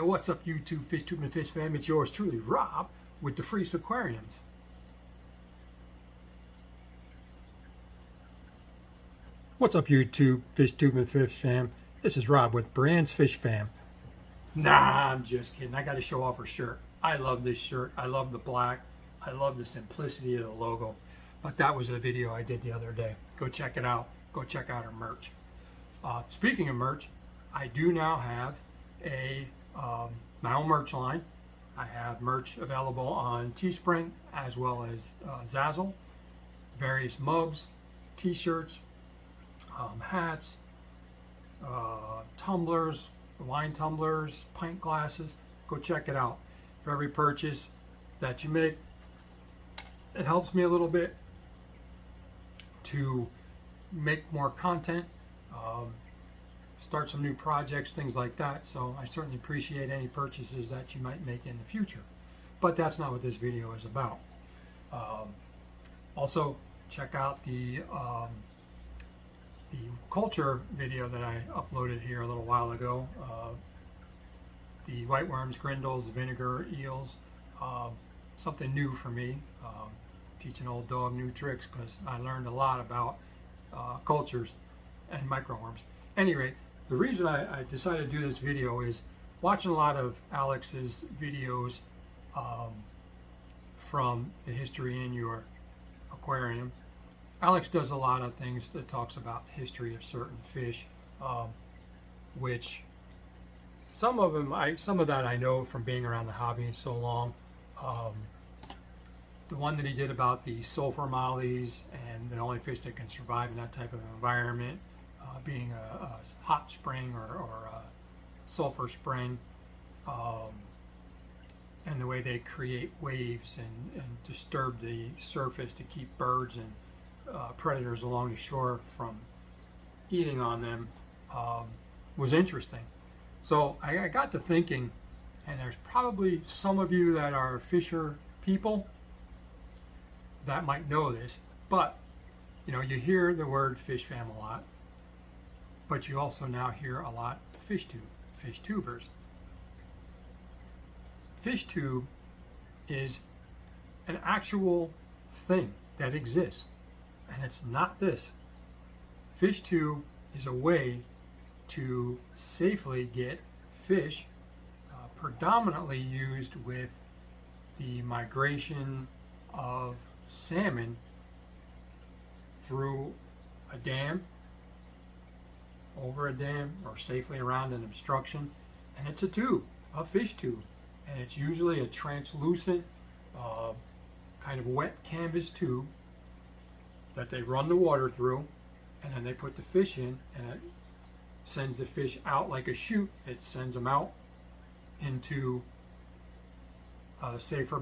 what's up YouTube, fishtuber and fish fam? It's yours truly, Rob, with DeFreese Aquariums. What's up YouTube, fishtuber and fish fam? This is Rob with Brand's Fish Fam. Nah, I'm just kidding. I got to show off her shirt. I love this shirt. I love the black. I love the simplicity of the logo. But that was a video I did the other day. Go check it out. Go check out her merch. Speaking of merch, I do now have my own merch line. I have merch available on Teespring as well as Zazzle, various mugs, t-shirts, hats, tumblers, wine tumblers, pint glasses. Go check it out. For every purchase that you make, it helps me a little bit to make more content, start some new projects, things like that. So I certainly appreciate any purchases that you might make in the future. But that's not what this video is about. Also, check out the culture video that I uploaded here a little while ago. The white worms, grindles, vinegar, eels. Something new for me. Teach an old dog new tricks, because I learned a lot about cultures and microworms. Anyway, the reason I decided to do this video is watching a lot of Alex's videos from the History in Your Aquarium. Alex does a lot of things that talks about history of certain fish, which some of that I know from being around the hobby so long. The one that he did about the sulfur mollies and the only fish that can survive in that type of environment, being a hot spring or a sulfur spring, and the way they create waves and disturb the surface to keep birds and predators along the shore from eating on them, was interesting. So I got to thinking, and there's probably some of you that are fisher people that might know this, but you know, you hear the word fish fam a lot, but you also now hear a lot fish tubers. Fish tube is an actual thing that exists, and it's not this. Fish tube is a way to safely get fish, predominantly used with the migration of salmon through a dam, over a dam, or safely around an obstruction. And it's a tube, a fish tube, and it's usually a translucent kind of wet canvas tube that they run the water through, and then they put the fish in, and it sends the fish out like a chute. It sends them out into a safer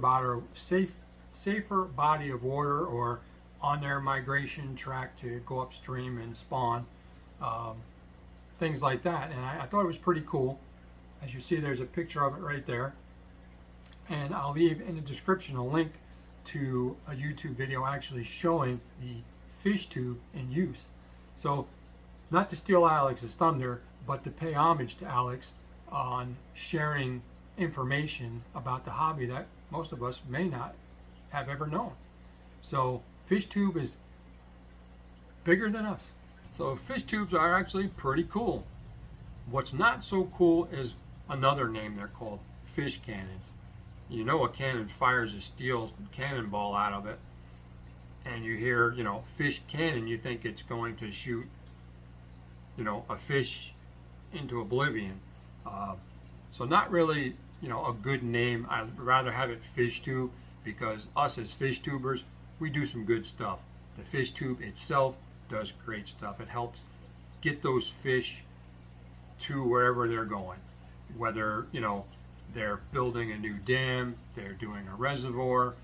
body of water, or on their migration track to go upstream and spawn, things like that. And I thought it was pretty cool. As you see, there's a picture of it right there, and I'll leave in the description a link to a YouTube video actually showing the fish tube in use. So, not to steal Alex's thunder, but to pay homage to Alex on sharing information about the hobby that most of us may not have ever known. So fish tube is bigger than us. So fish tubes are actually pretty cool. What's not so cool is another name they're called: fish cannons. You know, a cannon fires a steel cannonball out of it, and you hear, you know, fish cannon, you think it's going to shoot, you know, a fish into oblivion. So not really, you know, a good name. I'd rather have it fish tube, because us as fish tubers, we do some good stuff. The fish tube itself does great stuff. It helps get those fish to wherever they're going, whether, you know, they're building a new dam, they're doing a reservoir,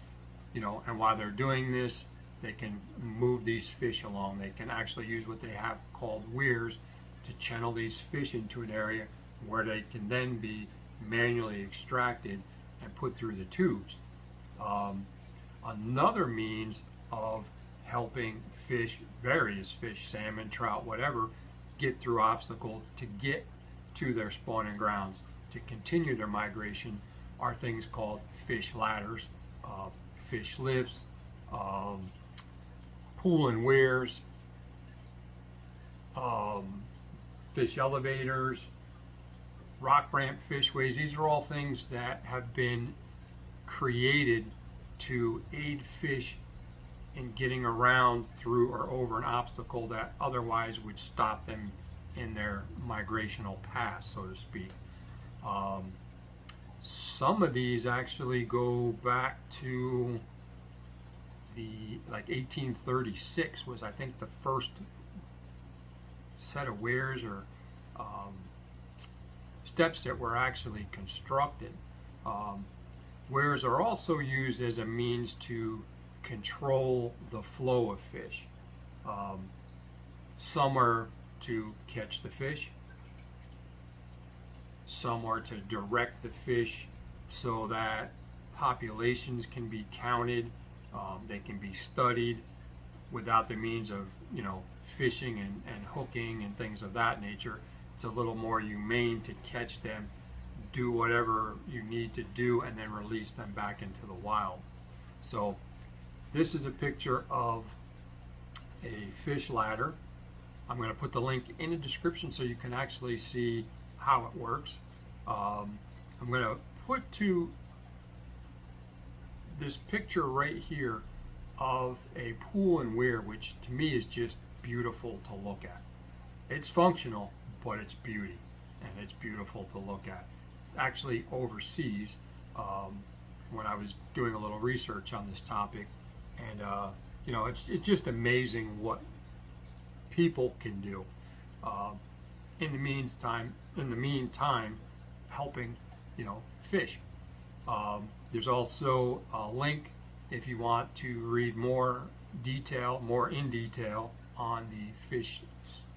you know, and while they're doing this, they can move these fish along. They can actually use what they have called weirs to channel these fish into an area where they can then be manually extracted and put through the tubes. Another means of helping fish, various fish, salmon, trout, whatever, get through obstacles to get to their spawning grounds, to continue their migration are things called fish ladders, fish lifts, pool and weirs, fish elevators, rock ramp fishways. These are all things that have been created to aid fish in getting around through or over an obstacle that otherwise would stop them in their migrational path, so to speak. Some of these actually go back to the 1836 was, I think, the first set of weirs or steps that were actually constructed. Weirs are also used as a means to control the flow of fish. Some are to catch the fish. Some are to direct the fish so that populations can be counted. They can be studied without the means of, fishing and hooking and things of that nature. It's a little more humane to catch them, do whatever you need to do, and then release them back into the wild. So this is a picture of a fish ladder. I'm going to put the link in the description so you can actually see how it works. I'm going to put to this picture right here of a pool and weir, which to me is just beautiful to look at. It's functional, but it's beauty, and it's beautiful to look at. It's actually overseas when I was doing a little research on this topic, and it's just amazing what people can do. In the meantime, helping fish. There's also a link if you want to read more in detail on the fish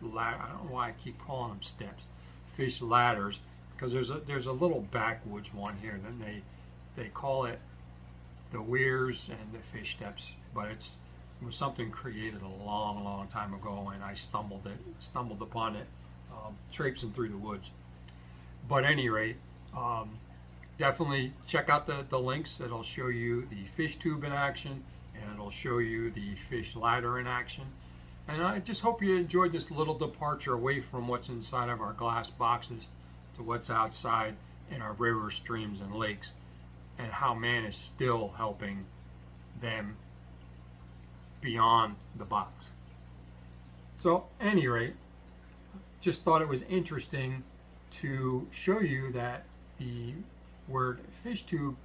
ladder. I don't know why I keep calling them steps, fish ladders, because there's a little backwoods one here. Then they call it the weirs and the fish steps, but it was something created a long time ago, and I stumbled upon it traipsing through the woods. But at any rate, definitely check out the links. It'll show you the fish tube in action, and it'll show you the fish ladder in action. And I just hope you enjoyed this little departure away from what's inside of our glass boxes to what's outside in our rivers, streams, and lakes, and how man is still helping them beyond the box. So at any rate, just thought it was interesting to show you that the word fish tube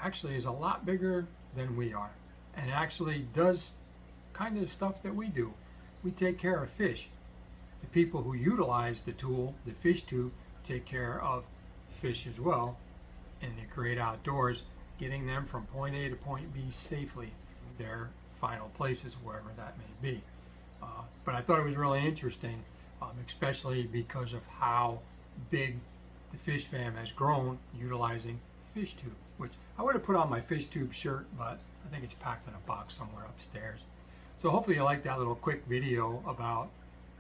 actually is a lot bigger than we are, and it actually does kind of stuff that we do. We take care of fish. The people who utilize the tool, the fish tube, take care of fish as well in the great outdoors, getting them from point A to point B safely to their final places, wherever that may be. But I thought it was really interesting, especially because of how big the fish fam has grown utilizing fish tube, which I would have put on my fish tube shirt, but I think it's packed in a box somewhere upstairs. So hopefully you liked that little quick video about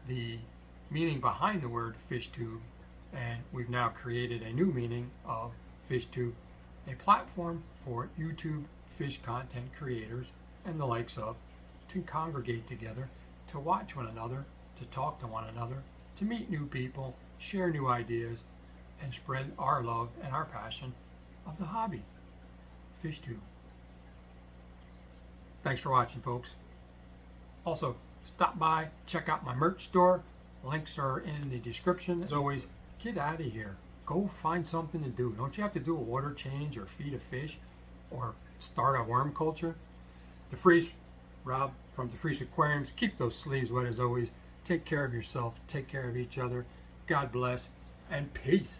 the meaning behind the word fish tube, and we've now created a new meaning of fish tube, a platform for YouTube fish content creators and the likes of to congregate together, to watch one another, to talk to one another, to meet new people, share new ideas, and spread our love and our passion of the hobby, fish tube. Thanks for watching, folks. Also, stop by, check out my merch store. Links are in the description. As always, get out of here. Go find something to do. Don't you have to do a water change or feed a fish or start a worm culture? DeFreese, Rob from DeFreese Aquariums. Keep those sleeves wet as always. Take care of yourself. Take care of each other. God bless and peace.